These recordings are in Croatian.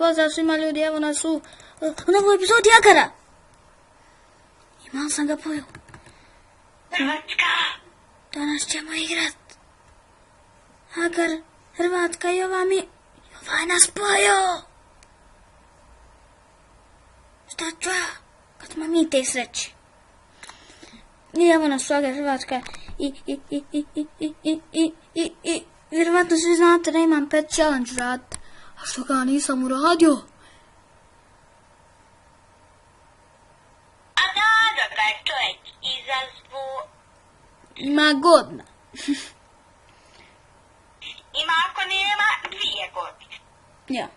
Pozdrav svima ljudi, evo nas u novoj epizodi Agara. I malo sam ga pojel. Hrvatska! Danas ćemo igrat. Agar, Hrvatska i ovaj nas pojel. Šta ću ja? Kad smo mi te sreći. I evo nas u Agar, Hrvatska. I vjerovatno svi znate da imam pet challenge raditi. A što ga nisam uradio? A da ga je čovjek izazvu. Ima godina. Ima ako nema 2 godine. Ja.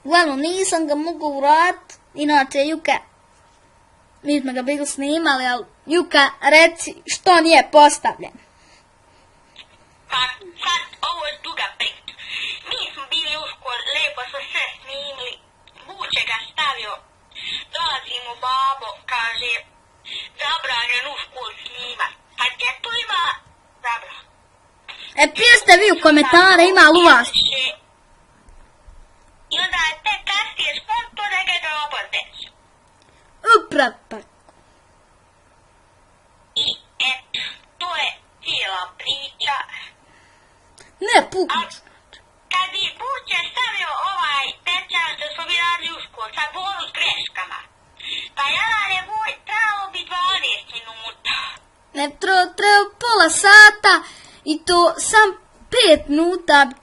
Uglavnom, nisam ga mogu uraditi. Inače, Juka, mi smo ga bili snimali, ali Juka, reci što nije postavljen. Pa sad ovo je duga priča. Mi smo bili u školi, lijepo smo sve snimili. Vuče ga stavio. Dolazim u babo, kaže, zabranjen u školu snima. Pa gdje tu ima zabran? Pišite vi u komentare, ima li u vas? I onda je tek kasnije skonto da ga je obodeš. Upravo tako. I eto, to je cijela priča. Ne, puknuć. Kad bi Vuče stavio ovaj pečat što smo mi radili u školu sa bonus greškama, pa jadan je moj trebalo bi 12 minuta. Ne, treba pola sata i to sam 5 minuta bi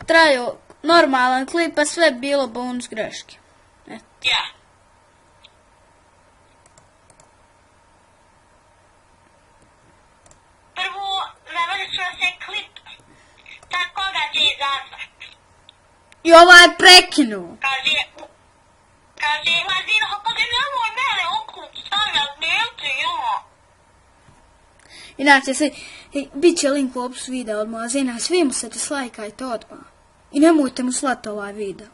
trajao normalan klip, pa sve bilo bonus greške. Eto. Ja. Prvo završio se klip, sad koga će izazvat? I ovaj prekinuo. Kaže, Mazino, kaže, nemoj mene okup stavljat, neću, jo. Inače, bit će link u opisu videa od Mazina, svi mu se dislajkajte odmah. I nemojte mu slati ovaj video.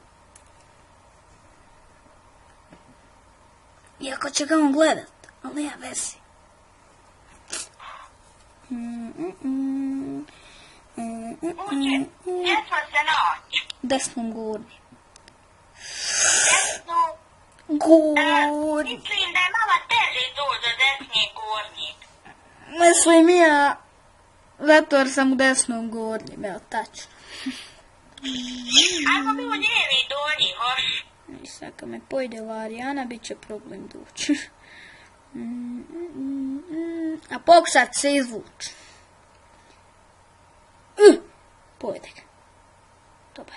Iako će ga on gledat, ali nema veze. Vuče, gdje smo se naći? Desnom gornji. Desno. Gornji. Mislim da je mama teže doći do desnije gornjeg. Mislim ja, zato jer sam u desnom gornjem, evo tačno. Ako bi u lijevi donji, hoš? I sad kad me pojde Varijana, bit će problem doći. A pokušat se izvući. Pojde ga. Dobar.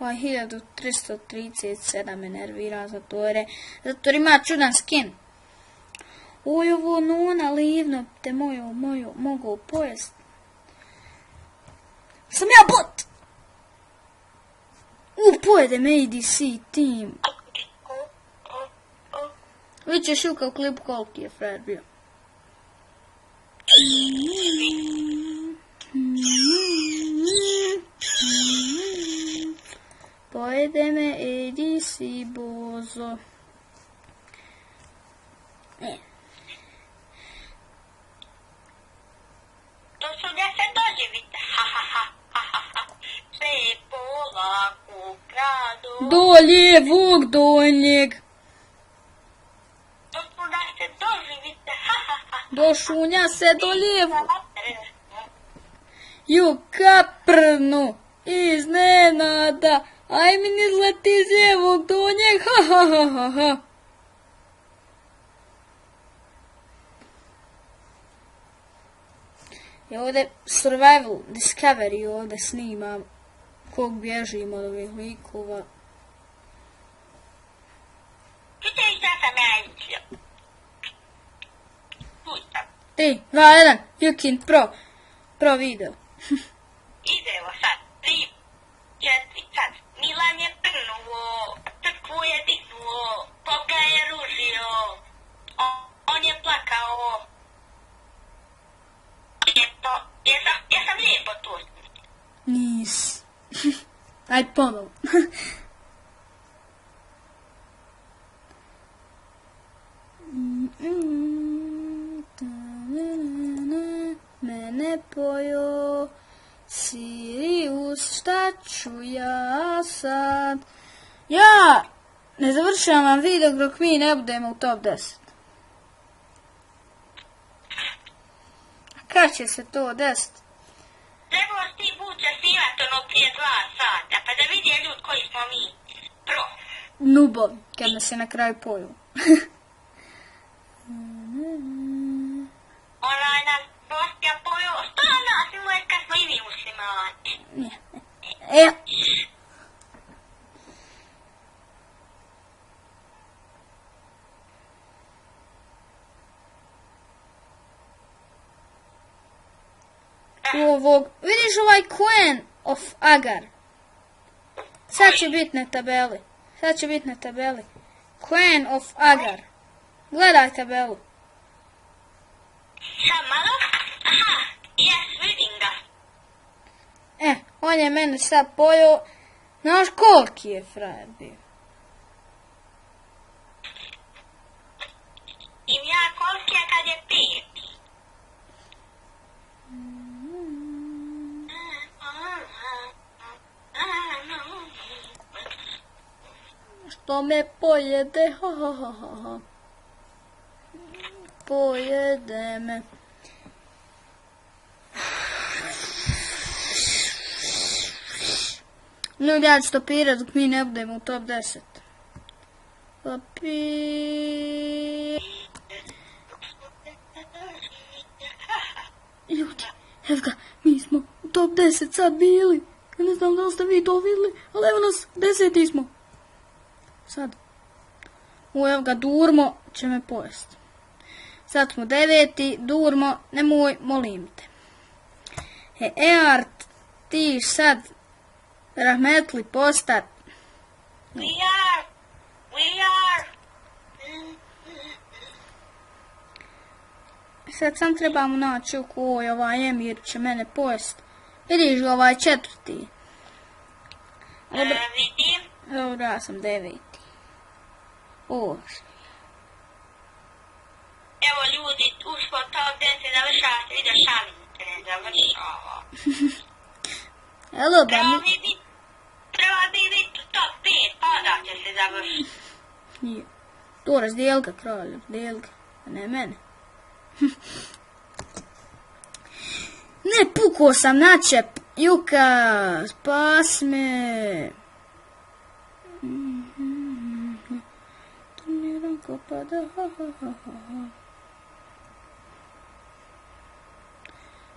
Ovaj 1337 me nervira zato jer ima čudan skin. Ovo nuna livno te mogu pojest. Sam ja bot! Pojede me ADC team. Vi ćeš Juka u klipu koliki je Fred bio. Pojede me ADC bozo. To su gdje se doživite, ha ha ha ha ha ha. Sve je polako u gradu. Do lijevog donjeg. To su da se doživite, ha ha ha. Do šunja se do lijevog. Juka prnu iznenada. Aj mi izleti iz lijevog donjeg, ha ha ha ha ha. I ovdje Survival Discovery ovdje snimam kog bježim od ovih likova. Čute i šta sam ja izmislio. Puštam. 3, 2, 1, Jukin pro video. Idemo sad. 3, 4, sad. Milan je prnuo, Trkvu je dignuo, Poga je ružio, on je plakao. Jesam lijepo tu. Nis. Aj ponovo. Mene pojeo šta ću ja sad? Ja ne završavam video dok mi ne budemo u top 10. A kad će se to desiti? Trebao si ti buće snimat ono prije 2 sata, pa da vidi ljud koji smo mi. Pro. Nubovi, kad me se na kraju poju. Onaj nas Bostija pojao, što nas imuje kad smo i mi muslimani? Vidiš ovaj Queen of Agar? Sad će biti na tabeli. Queen of Agar. Gledaj tabelu. Sad malo? Aha, jes, vidim ga. On je mene sad pojao. Znaš koliki je frajer bio? I ja koliki je kad je pijet. Što me pojede, ha. Pojede me. Ljudi, ja ću stopirat dok mi ne budemo u top 10. Ljudi, evo ga, mi smo u top 10 sad bili. Ja ne znam da li ste vi to vidjeli, ali evo nas, 10. smo. Sad. Evo ga, Durmo će me pojesti. Sad smo 9. Durmo, nemoj, molim te. Eart, ti sad rahmetli postat. We are. Sad sam trebamo naći u kojoj ovaj Emir će mene pojesti. Vidiš ga ovaj 4. Vidim. Dobro, ja sam 9. Evo ljudi, ušlo top 10 završava se video, šalim se ne završava. Elo, ba mi... Treba bi biti top 5, pa da će se završiti. Nije. To razdijel ga, kralj, razdijel ga. A ne mene. Ne, pukao sam na čep. Juka, spas me.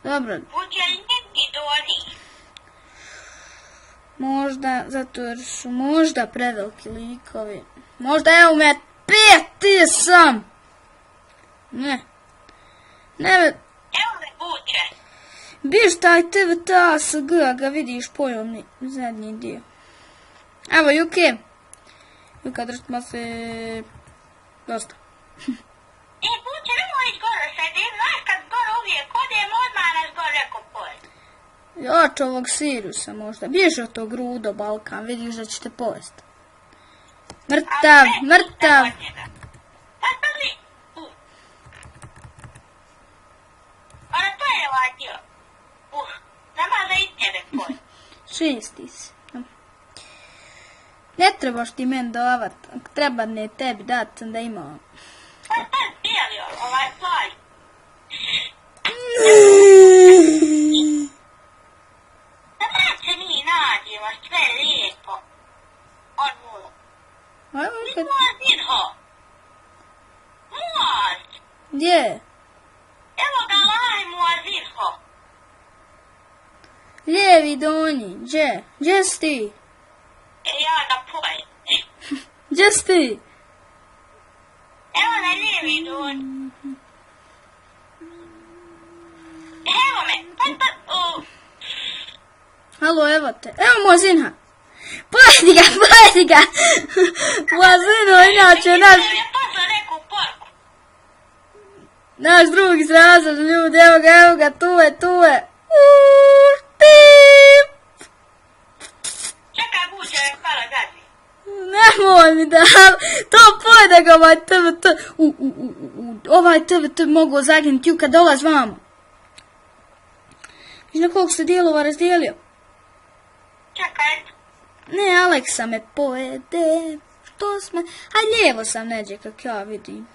Dobro. Buđe li neki doli? Možda, zato jer su možda preveliki likovi. Možda evo me 5 sam. Ne. Evo me buđe. Biš taj TV TASG, ga vidiš pojomni zadnji dio. Evo Juke. Juka, držimo se... Dosta. Buđe, nemoj ići gore sad, znaš kad gore uvijek odem, odmah nas gore reko pojesti. Jač ovog Sirusa možda. Bježi od tog Rudo Balkan, vidiš da će te pojesti. Mrtav. Pa prvi. Ona to je ovaj dio. Nema da i tebe pojesti. 6 si. Ne trebaš ti meni davat. Ako treba ne tebi dat, sam da imam. Pa to je bijeli ovaj plaj. Sad se mi nađemo sve lijepo. On mula. Muaz idho. Muaz. Gdje? Evo ga laj Muaz idho. Lijevi donji. Gdje si ti? Ja ga pojem. Gdje si ti? Evo na lijevi donji. Evo me. Halo, evo te. Evo Mozinha. Pojedi ga. Mozino, inače naš drugi srazor, ljudi, evo ga, tu je. Čekaj, buđe, hvala gazi. Nemoj mi da, to pojede ga ovaj TVT. Ovaj TVT mogu zaginuti ju kad dolaz vamo. Viš na koliko se dijelova razdijelio? Čekaj. Ne, Aleksa me pojede. Što sme... A lijevo sam neđe, kak ja vidim.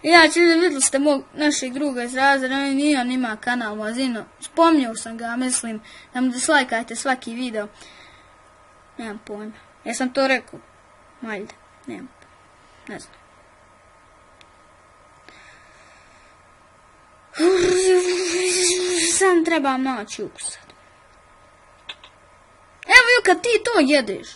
Ja vidjeli ste našeg druga iz razreda, on ima kanal Mazino. Spomnio sam ga, mislim, da mu dislajkajte svaki video. Nemam pojma. Ja sam to rekao. Valjda. Nemam pojma. Ne znam. Sam trebam naći Juku sad. Evo Juka, ti to jedeš.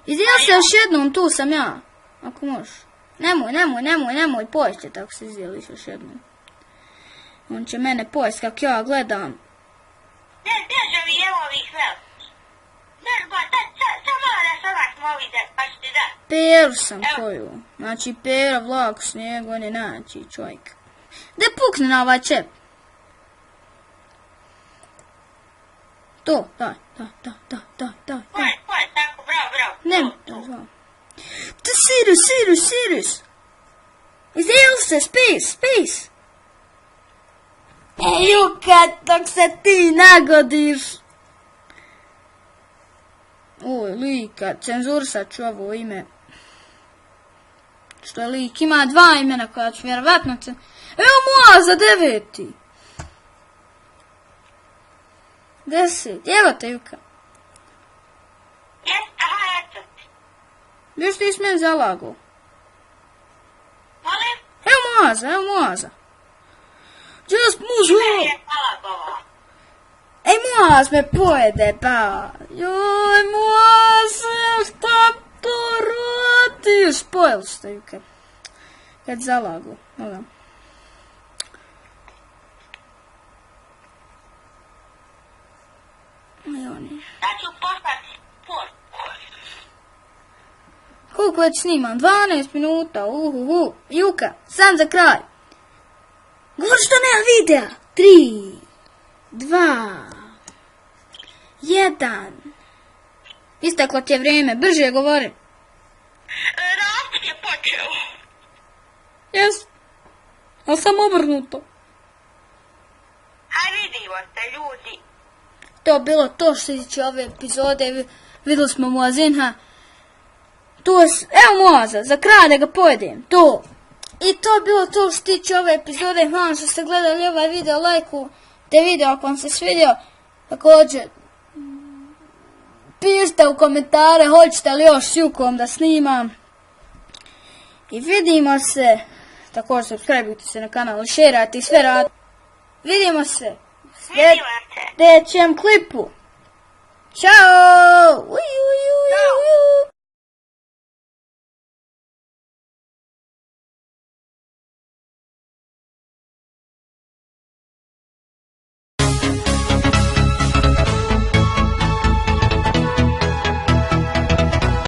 Izdjel se još jednom, tu sam ja. Ako možeš. Nemoj, pojest će tako se izdjeliš još jednom. On će mene pojest kak ja gledam. Ne, bježe mi evo ovih velikih. Ne, ba, sad malo da se ovak movi da, pa ću ti da. Peru sam koju. Znači pera, vlak, snijeg, on je naći čovjek. Da pukne na ovaj čep. To, da. Pojest, tako, bravo. Ne, to znam. To Sirius. Izdjel se, space. Juka, dok se ti nagodiš. Oj, lika, cenzurisat ću ovo ime. Što je lik, ima dva imena koja ću vjerovatno Evo moja za 9. 10, evo te Juka. Aha, eto. Još ti s meni zalago. Molim? Evo moza. Just muzu. Meni je zalagovao. Ej, moaz me pojede, pa. Joj, moaz, šta to radiš? Pojeli ste, Juke. Kad zalagu. Oda. Sad ću poslati sport. Koliko već snimam? 12 minuta. Juka, sam za kraj. Govori što nema videa. 3, 2, 1. Isteklo ti je vrijeme. Brže govori. Rasput je počeo. Jes. Ali sam obrnuto. Haj vidimo se, ljudi. To bilo to što se tiče ove epizode. Vidjeli smo Muazinha. Evo Muaza, za kraj da ga pojedem. To. I to je bilo to što se tiče ove epizode. Hvala što ste gledali ovaj video. Lajkujte video ako vam se svidio. Također, pišite u komentare hoćete li još s Jukom da snimam. I vidimo se. Također subscribeujte se na kanal, šerajte i sve radite. Vidimo se u sljedećem klipu.